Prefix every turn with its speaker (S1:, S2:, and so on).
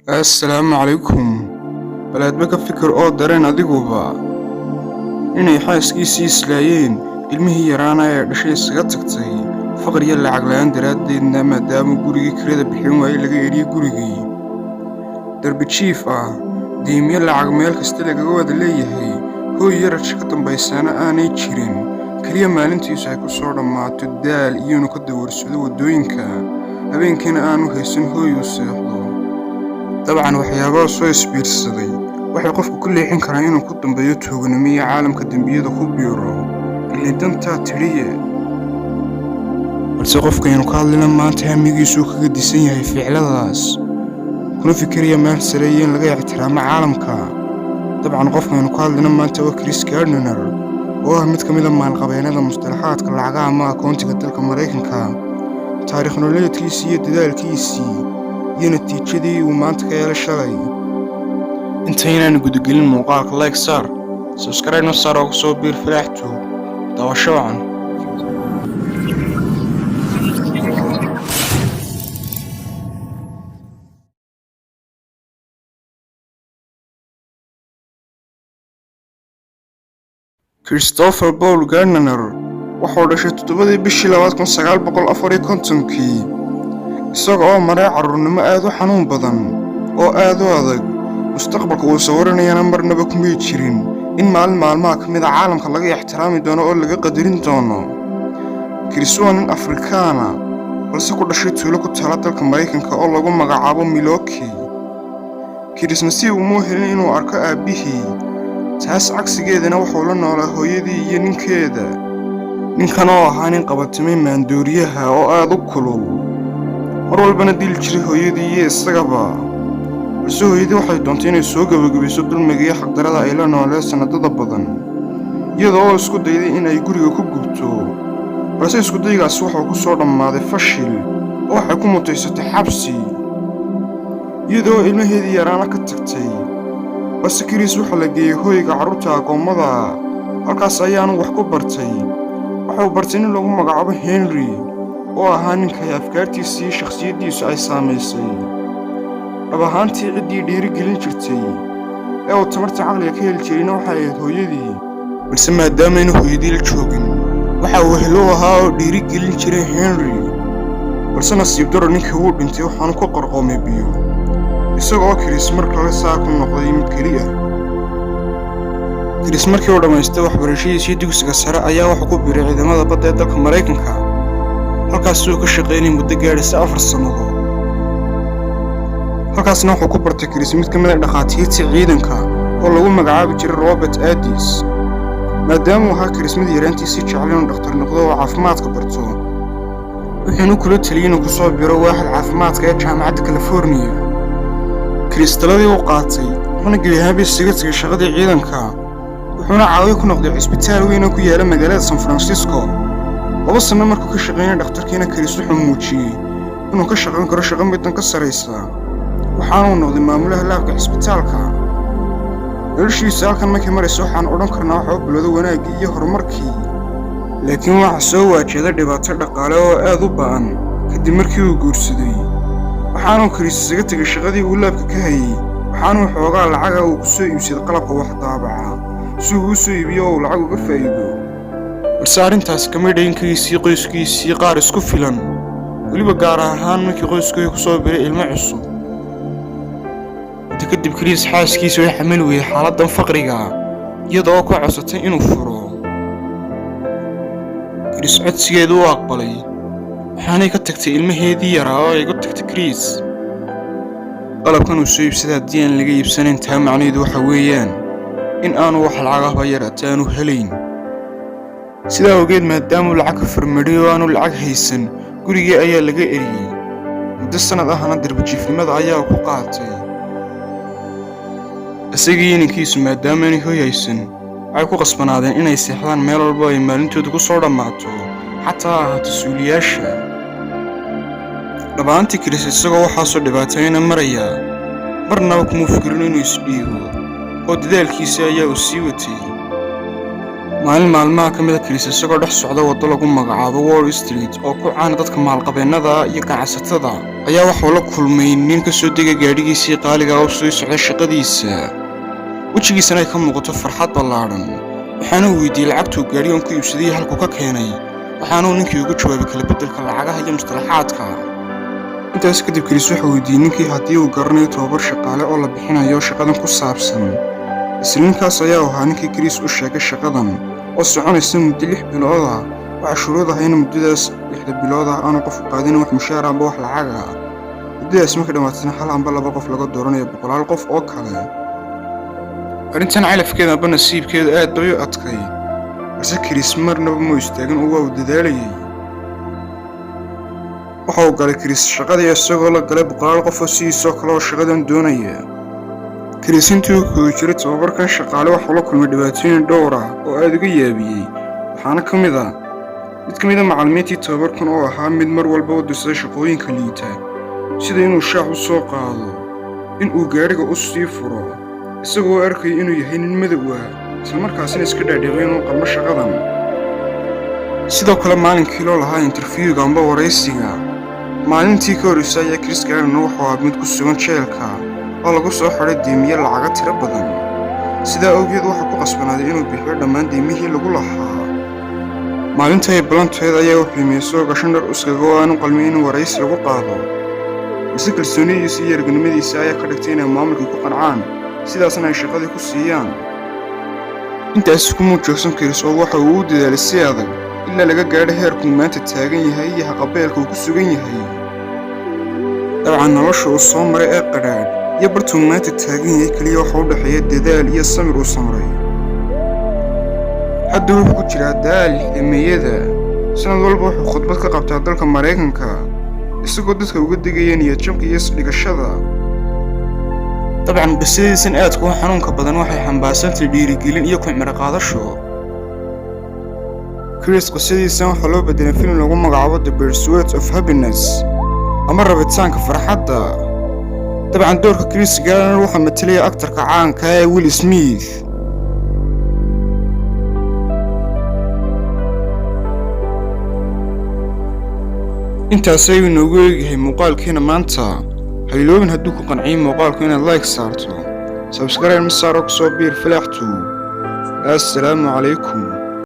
S1: Assalaamu calaykum. Bal aadba ka fikir oo dareen adiguba inay xaaskiisii islaayeen ilmihii yaraana ee dhashay isaga tagtay faqri iyo lacag la'aan daraaddeedna maadaama gurigii kirada bixin waayey laga eriyey gurigii darbi jiif ah deymiyo lacag meel kasta lagaga wada leeyahay hooy yararka ka dambaysaana aanay jirin keliya maalintiisu ay ku soo dhammaato daal iyo inuu ka dawarsado waddooyinka habeenkiina aanu haysan hooy uu seexdo dabcan waxyaabaha soo isbiirsaday waxay qofku ku leexin karaan inuu ku dambeeyo tuuganimo iyo caalamka dembiyada ku biiro ilaa dantaa tiriye balse qofkaynu ka hadlina maanta hamigiisuu kaga disan yahay ficiladaas kuna fikiraya meel sare iyo in laga ixtiraamo caalamka dabcan qofkaynu ka hadlina maanta waa Chris Gardner oo ah mid ka mid ah maalqabeennada mustalaxaadka lacagaha ama akoontiga dalka Mareykanka taariikh nololeedkiisii iyo dadaalkiisii iyo natiijadii uu maanta ka yeelay shalay intaynaan gudagelin muuqaalka like saar subscribe saar oo soo biir falaxtu daawasho wacan Christopher Paul Gardner wuxuu dhashay 7 bishii 1954 isagoo maray carruurnimo aad u xanuun badan oo aad u adag mustaqbalka uu sawiranayana marnaba kuma jirin in maalin maalmaha ka mid ah caalamka laga ixtiraami doono oo laga qadarin doono Chris waa nin Afrikaana balse ku dhashay tuulo ku taala dalka Mareykanka oo lagu magacaabo Milwaukee Chris nasiib uma helin inuu arko aabihii taas cagsigeedana wuxuu la noolaa hooyadii iyo ninkan oo ahaa nin qabatimay maandooriyaha oo aad u kulul mar walbana dil jiray hooyadii iyo isagaba balse hooyadii waxay doontay inay soo gabagabayso dulmiga iyo xaqdarada ay la noolee sanadada badan iyadoo isku dayday in ay guriga ku gubto balse isku daygaasi wuxuu ku soo dhammaaday fashil oo waxay ku mutaysatay xabsi iyadoo ilmaheedii yaraana ka tagtay balse Chris wuxuu la geeyey hooyga carruurta aqoomada halkaas ayaanu wax ku bartay wuxuu bartay in lagu magacaabo Henry oo ahaa ninka ay afkaartiisa iyo shakhsiyaddiisu ay saamaysay dhab ahaantii ciddii dhiirigelin jirtay ee uu tamarta caqliga ka heli jirayna waxay ahayd hooyadii balse maadaama aynu hooyadii la joogin waxa uu helo ahaa oo dhiirigelin jiray Henry balse nasiib daro ninkii wuu dhintay waxaanu ku qarqoomay biyo isagoo Chris mar kale saa ku noqday mid keliya Chris markii uu dhammaystay waxbarashadiisii dugsiga sare ayaa wuxuu ku biiray ciidamada badda ee dalka Mareykanka halkaas uu ka shaqeynay muddo gaadhaysa 4 sannadood halkaasna wuxuu ku bartay Chris mid ka mid ah dhakhaatiirta ciidanka oo lagu magacaabi jiray Robert Addis maadaama uu ahaa Chris mid yaraantiisii jecel inuu dhakhtar noqdo oo caafimaadka barto wuxuuna kula taliyay inuu ku soo biiro waaxda caafimaadka ee jaamacadda California Chris taladii uu qaatay wuxuuna gebi ahaanba isaga tagay shaqadii ciidanka wuxuuna caawiye ku noqday cisbitaal weyn oo ku yaala magaalada San Francisco 2 sano markuu ka shaqeynay dhakhtarkiina Chris wuxuu muujiyey inuu ka shaqeyn karo shaqo midan ka sareysa waxaana uu noqday maamulaha laabka cisbitaalka noloshiisa halkan markii maraysa waxaan odhan karnaa waxa uu bilowday wanaaggii iyo horumarkii laakiin waxa soo waajahday dhibaato dhaqaale oo aad u ba'an kadib markii uu guursaday waxaanu Chris isaga tagay shaqadii uu laabka ka hayay waxaanu xoogaa lacaga uu ku soo iibsaday qalabka wax daabaca si uu u soo iibiyo oo lacag uga faa'iido balse arrintaas kama dhigin qoyskiisii qaar isku filan weliba gaar ahaan markii qoyskooda ku soo biray ilmo cusub kadib Chris xaaskiisa way xamil weeyay xaaladdan faqriga iyadoo ku codsatay inuu furo Chris codsigeedu uu aqbalay waxaanay ka tagtay ilmaheedii yaraa oo ay uga tagtay Chris qalabkan uu soo iibsaday haddii aan laga iibsanayn taa macnaheedu waxa weeyaan in aanu wax lacagaba yaraatay aanu helayn sidaa awgeed maadaama uu lacag ka farmadhay oo aanu lacag haysan gurigii ayaa laga eriyey muddo sanad ahna darbijiifnimada ayaa ku qaatay isagii ninkiisu maadaama aanay hooy haysan waxay ku qasbanaadeen inay seexdaan meel walba ay maalintooda ku soo dhammaato xataa ahaato suuliyaasha dhabaantii Chris isagoo waxaasoo dhibaatayna maraya marnaba kuma fikirin inuu isdhiibo oo dadaalkiisa ayaa uu sii watay maalin maalmaha ka mid ah Chris isagoo dhex socda waddo lagu magacaabo Wall Street oo ku caan dadka maalqabeennada iyo ganacsatada ayaa waxuu la kulmay nin ka soo degay gaadhigiisii qaaliga oo soo socda shaqadiisa. wejigiisana ay ka muuqato farxad ballaadhan. waxaana uu weydiiyey lacagtuu gaadhigan ku iibsaday halkuu ka keenay, waxaana uu ninkii uga jawaabay kala beddelka lacagaha iyo mustalaxaadka. intaas kadib Chris wuxuu weydiiyey ninkii haddii uu garanayo tababar shaqaale oo la bixinayo shaqadan ku saabsan. isla ninkaas ayaa ahaa ninkii Chris u sheegay shaqadan oo soconaysa muddo 6 bilood ah. waxaa shuruud ah in muddadaas 6 bilood ah aanu qofku qaadin wax mushaar amba wax lacag ah. muddadaas markay dhammaatana hal amba 2 qof laga dooranayo 100 qof oo kale. arrintan calafkeeda amba nasiibkeeda aad bay u adkay, balse Chris marnaba ma istaagin oo waa u dadaalayay. waxa uu galay Chris shaqadii isagoo la galay 100 qof oo sidiisoo kale oo shaqadan doonaya. Chris intuu ku jiray tababarkan shaqaale waxuu la kulmay dhibaatooyin dhowr ah oo aad uga yaabiyey. waxaana ka mid ah macallimiintii tababarkan oo ahaa mid mar walba u dirsada shaqooyinka liita, sida inuu shaax u soo qaado, inuu gaadhiga u sii furo, isagoo arkaya inuu yahay nin madow ah, isla markaasina iska dhaadhicay inuu qalmo shaqadan. sidoo kale maalinkii loo lahaa interviewga amba waraysiga, maalintii ka horreysay ayaa Chris Garner wuxuu ahaa mid ku sugan jeelka oo lagu soo xidhay deymiye lacaga tiro badan. sidaa awgeed waxaa ku qasbanaaday inuu bixiyo dhammaan deymihii lagu lahaa. maalinta ay ballanteed ayaa wuxuu yimid isagoo gashan dhar uskaga oo aanu qalmin in waraysi lagu qaado, balse kalsoonidiisa iyo erganimadiisa ayaa ka dhigtay inay maamulkii ku qancaan, sidaasna ay shaqadii ku siiyaan. intaasi kumuu joogsan Chris oo waxa uu u dadaalay si adag ilaa laga gaadho heerkuu maanta taagan yahay iyo haqabeelka uu ku sugan yahay. dabcan nolosha uu soo maray ee qadhaadh iyo bartuu maanta taagan yahay keliya waxa u dhexeeya dadaal iyo samir uu samray. hadda wuxuu ku jiraa daal xilmiyada. sanad walba wuxuu khudbad ka qabtaa dalka Maraykanka, isagoo dadka uga digaya niyad jabka iyo isdhigashada. dabcan qisadiisan aadka u xanuunka badan waxay xambaarsantahay dhiirigelin iyo ku cimri qaadasho. Chris qisadiisan waxaa loo bedelay filim lagu magacaabo The Pursuit of Happiness ama rabitaanka farxadda. dabcan doorka Chris Garner waxaa matalaya aktarka caanka ee Will Smith. intaas ayuu inoogu eegyahay muuqaalkeena maanta. ha iloobin hadduu ku qanciyay muuqaalku inaad like saarto, subscribe ma saaro kusoo biir Falax Tube. assalaamu calaykum.